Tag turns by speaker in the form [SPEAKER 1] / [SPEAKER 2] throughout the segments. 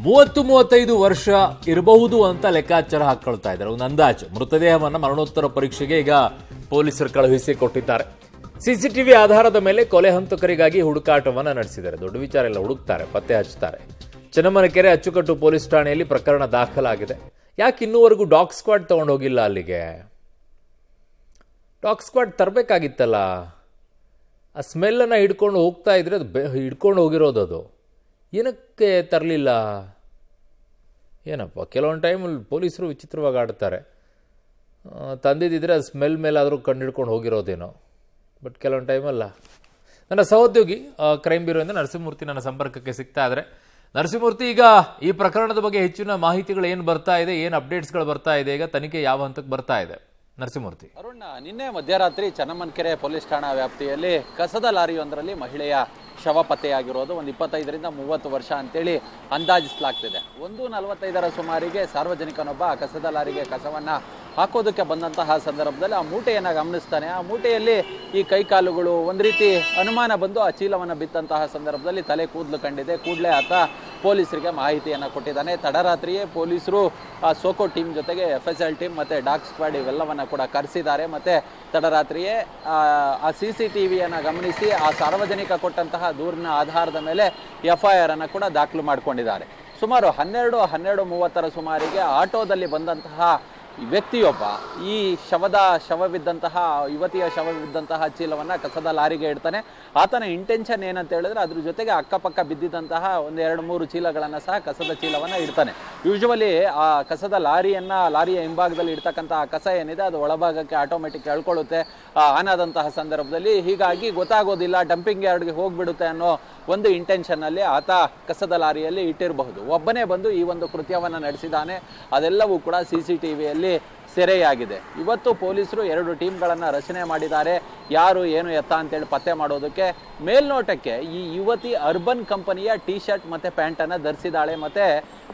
[SPEAKER 1] 30-35 ವರ್ಷ ಇರಬಹುದು ಅಂತ ಲೆಕ್ಕಾಚಾರ ಹಾಕೊಳ್ತಾ ಇದ್ದಾರೆ. ಒಂದು ಅಂದಾಜು. ಮೃತದೇಹವನ್ನು ಮರಣೋತ್ತರ ಪರೀಕ್ಷೆಗೆ ಈಗ ಪೊಲೀಸರು ಕಳುಹಿಸಿ ಕೊಟ್ಟಿದ್ದಾರೆ. ಸಿಸಿಟಿವಿ ಆಧಾರದ ಮೇಲೆ ಕೊಲೆ ಹಂತಕರಿಗಾಗಿ ಹುಡುಕಾಟವನ್ನು ನಡೆಸಿದ್ದಾರೆ. ದೊಡ್ಡ ವಿಚಾರ ಇಲ್ಲ, ಹುಡುಕ್ತಾರೆ, ಪತ್ತೆ ಹಚ್ಚುತ್ತಾರೆ. ಚನ್ನಮ್ಮನಕೆರೆ ಅಚ್ಚುಕಟ್ಟು ಪೊಲೀಸ್ ಠಾಣೆಯಲ್ಲಿ ಪ್ರಕರಣ ದಾಖಲಾಗಿದೆ. ಯಾಕೆ ಇನ್ನೂವರೆಗೂ ಡಾಗ್ ಸ್ಕ್ವಾಡ್ ತಗೊಂಡು ಹೋಗಿಲ್ಲ ಅಲ್ಲಿಗೆ? ಡಾಗ್ ಸ್ಕ್ವಾಡ್ ತರಬೇಕಾಗಿತ್ತಲ್ಲ. ಆ ಸ್ಮೆಲ್ಲನ್ನು ಹಿಡ್ಕೊಂಡು ಹೋಗ್ತಾ ಇದ್ರೆ ಅದು ಹಿಡ್ಕೊಂಡು ಹೋಗಿರೋದು. ಅದು ಏನಕ್ಕೆ ತರಲಿಲ್ಲ ಏನಪ್ಪ? ಕೆಲವೊಂದು ಟೈಮಲ್ಲಿ ಪೊಲೀಸರು ವಿಚಿತ್ರವಾಗಿ ಆಡ್ತಾರೆ. ತಂದಿದ್ದಿದ್ರೆ ಅದು ಸ್ಮೆಲ್ ಮೇಲಾದರೂ ಕಂಡು ಹಿಡ್ಕೊಂಡು ಹೋಗಿರೋದೇನೋ. ಬಟ್ ಕೆಲವೊಂದು ಟೈಮಲ್ಲ. ನನ್ನ ಸಹೋದ್ಯೋಗಿ ಕ್ರೈಮ್ ಬ್ಯೂರೋಯಿಂದ ನರಸಿಂಹಮೂರ್ತಿ ನನ್ನ ಸಂಪರ್ಕಕ್ಕೆ ಸಿಗ್ತಾ ಇದ್ದಾರೆ. ನರಸಿಂಹಮೂರ್ತಿ, ಈಗ ಈ ಪ್ರಕರಣದ ಬಗ್ಗೆ ಹೆಚ್ಚಿನ ಮಾಹಿತಿಗಳು ಏನು ಬರ್ತಾ ಇದೆ, ಏನು ಅಪ್ಡೇಟ್ಸ್ಗಳು ಬರ್ತಾ ಇದೆ, ಈಗ ತನಿಖೆ ಯಾವ ಹಂತಕ್ಕೆ ಬರ್ತಾ ಇದೆ? ನರಸಿಂಹಮೂರ್ತಿ.
[SPEAKER 2] ಅರುಣ್, ನಿನ್ನೆ ಮಧ್ಯರಾತ್ರಿ ಚನ್ನಮ್ಮನಕೆರೆ ಪೊಲೀಸ್ ಠಾಣಾ ವ್ಯಾಪ್ತಿಯಲ್ಲಿ ಕಸದ ಲಾರಿಯೊಂದರಲ್ಲಿ ಮಹಿಳೆಯ ಶವ ಪತ್ತೆಯಾಗಿರೋದು. ಒಂದು 25ರಿಂದ 30 ವರ್ಷ ಅಂತೇಳಿ ಅಂದಾಜಿಸಲಾಗ್ತಿದೆ. 1:45 ಸುಮಾರಿಗೆ ಸಾರ್ವಜನಿಕನೊಬ್ಬ ಕಸದ ಲಾರಿಗೆ ಕಸವನ್ನ ಹಾಕೋದಕ್ಕೆ ಬಂದಂತಹ ಸಂದರ್ಭದಲ್ಲಿ ಆ ಮೂಟೆಯನ್ನು ಗಮನಿಸ್ತಾನೆ. ಆ ಮೂಟೆಯಲ್ಲಿ ಈ ಕೈಕಾಲುಗಳು ಒಂದು ರೀತಿ ಅನುಮಾನ ಬಂದು ಆ ಚೀಲವನ್ನು ಬಿತ್ತಂತಹ ಸಂದರ್ಭದಲ್ಲಿ ತಲೆ ಕೂದಲು ಕಂಡಿದೆ. ಕೂಡಲೇ ಆತ ಪೊಲೀಸರಿಗೆ ಮಾಹಿತಿಯನ್ನು ಕೊಟ್ಟಿದ್ದಾನೆ. ತಡರಾತ್ರಿಯೇ ಪೊಲೀಸರು ಆ ಸೋಕೋ ಟೀಮ್ ಜೊತೆಗೆ FSL ಟೀಮ್ ಮತ್ತು ಡಾಗ್ ಸ್ಕ್ವಾಡ್ ಇವೆಲ್ಲವನ್ನು ಕೂಡ ಕರೆಸಿದ್ದಾರೆ. ಮತ್ತು ತಡರಾತ್ರಿಯೇ ಆ CCTVಯನ್ನು ಗಮನಿಸಿ ಆ ಸಾರ್ವಜನಿಕ ಕೊಟ್ಟಂತಹ ದೂರಿನ ಆಧಾರದ ಮೇಲೆ FIR ಅನ್ನು ಕೂಡ ದಾಖಲು ಮಾಡಿಕೊಂಡಿದ್ದಾರೆ. ಸುಮಾರು 12:30 ಸುಮಾರಿಗೆ ಆಟೋದಲ್ಲಿ ಬಂದಂತಹ ವ್ಯಕ್ತಿಯೊಬ್ಬ ಈ ಶವವಿದ್ದಂತಹ ಯುವತಿಯ ಶವವಿದ್ದಂತಹ ಚೀಲವನ್ನು ಕಸದ ಲಾರಿಗೆ ಇಡ್ತಾನೆ. ಆತನ ಇಂಟೆನ್ಷನ್ ಏನಂತ ಹೇಳಿದ್ರೆ ಅದ್ರ ಜೊತೆಗೆ ಅಕ್ಕಪಕ್ಕ ಬಿದ್ದಿದ್ದಂತಹ ಒಂದು 2-3 ಚೀಲಗಳನ್ನು ಸಹ ಕಸದ ಚೀಲವನ್ನು ಇಡ್ತಾನೆ. ಯೂಶುವಲಿ ಆ ಕಸದ ಲಾರಿಯ ಹಿಂಭಾಗದಲ್ಲಿ ಇಡ್ತಕ್ಕಂತಹ ಕಸ ಏನಿದೆ ಅದು ಒಳಭಾಗಕ್ಕೆ ಆಟೋಮೆಟಿಕ್ ಎಳ್ಕೊಳ್ಳುತ್ತೆ ಆನ್ ಆದಂತಹ ಸಂದರ್ಭದಲ್ಲಿ. ಹೀಗಾಗಿ ಗೊತ್ತಾಗೋದಿಲ್ಲ, ಡಂಪಿಂಗ್ ಯಾರ್ಡ್ಗೆ ಹೋಗ್ಬಿಡುತ್ತೆ ಅನ್ನೋ ಒಂದು ಇಂಟೆನ್ಷನ್ ಅಲ್ಲಿ ಆತ ಕಸದ ಲಾರಿಯಲ್ಲಿ ಇಟ್ಟಿರಬಹುದು. ಒಬ್ಬನೇ ಬಂದು ಈ ಒಂದು ಕೃತ್ಯವನ್ನು ನಡೆಸಿದ್ದಾನೆ. ಅದೆಲ್ಲವೂ ಕೂಡ CCTVಯಲ್ಲಿ ಸೆರೆಯಾಗಿದೆ. ಇವತ್ತು ಪೊಲೀಸರು 2 ಟೀಮ್ಗಳನ್ನು ರಚನೆ ಮಾಡಿದ್ದಾರೆ. ಯಾರು ಏನು ಎತ್ತ ಅಂತೇಳಿ ಪತ್ತೆ ಮಾಡೋದಕ್ಕೆ. ಮೇಲ್ನೋಟಕ್ಕೆ ಈ ಯುವತಿ ಅರ್ಬನ್ ಕಂಪನಿಯ T-ಶರ್ಟ್ ಮತ್ತೆ ಪ್ಯಾಂಟನ್ನು ಧರಿಸಿದ್ದಾಳೆ. ಮತ್ತೆ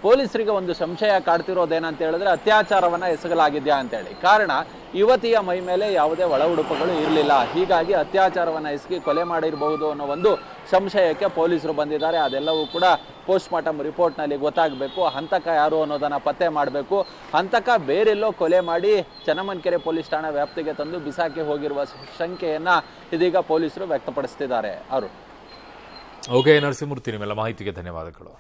[SPEAKER 2] ಪೊಲೀಸರಿಗೆ ಒಂದು ಸಂಶಯ ಕಾಡ್ತಿರೋದೇನಂತ ಹೇಳಿದ್ರೆ ಅತ್ಯಾಚಾರವನ್ನ ಎಸಗಲಾಗಿದ್ಯಾ ಅಂತೇಳಿ. ಕಾರಣ ಯುವತಿಯ ಮೈ ಮೇಲೆ ಯಾವುದೇ ಒಳ ಉಡುಪುಗಳು ಇರಲಿಲ್ಲ. ಹೀಗಾಗಿ ಅತ್ಯಾಚಾರವನ್ನ ಎಸಗಿ ಕೊಲೆ ಮಾಡಿರಬಹುದು ಅನ್ನೋ ಒಂದು ಸಂಶಯಕ್ಕೆ ಪೊಲೀಸರು ಬಂದಿದ್ದಾರೆ. ಅದೆಲ್ಲವೂ ಕೂಡ ಪೋಸ್ಟ್ ಮಾರ್ಟಮ್ ರಿಪೋರ್ಟ್ನಲ್ಲಿ ಗೊತ್ತಾಗಬೇಕು. ಹಂತಕ ಯಾರು ಅನ್ನೋದನ್ನ ಪತ್ತೆ ಮಾಡಬೇಕು. ಹಂತಕ ಬೇರೆಲ್ಲೋ ಕೊಲೆ ಮಾಡಿ ಚನ್ನಮ್ಮನಕೆರೆ ಪೊಲೀಸ್ ಠಾಣಾ ವ್ಯಾಪ್ತಿಗೆ ತಂದು ಬಿಸಾಕಿ ಹೋಗಿರುವ ಶಂಕೆಯನ್ನ ಇದೀಗ ಪೊಲೀಸರು ವ್ಯಕ್ತಪಡಿಸ್ತಿದ್ದಾರೆ. ಅವರು
[SPEAKER 1] ಓಕೆ ನರಸಿಂಹಮೂರ್ತಿ, ನಿಮ್ಮೆಲ್ಲ ಮಾಹಿತಿಗೆ ಧನ್ಯವಾದಗಳು.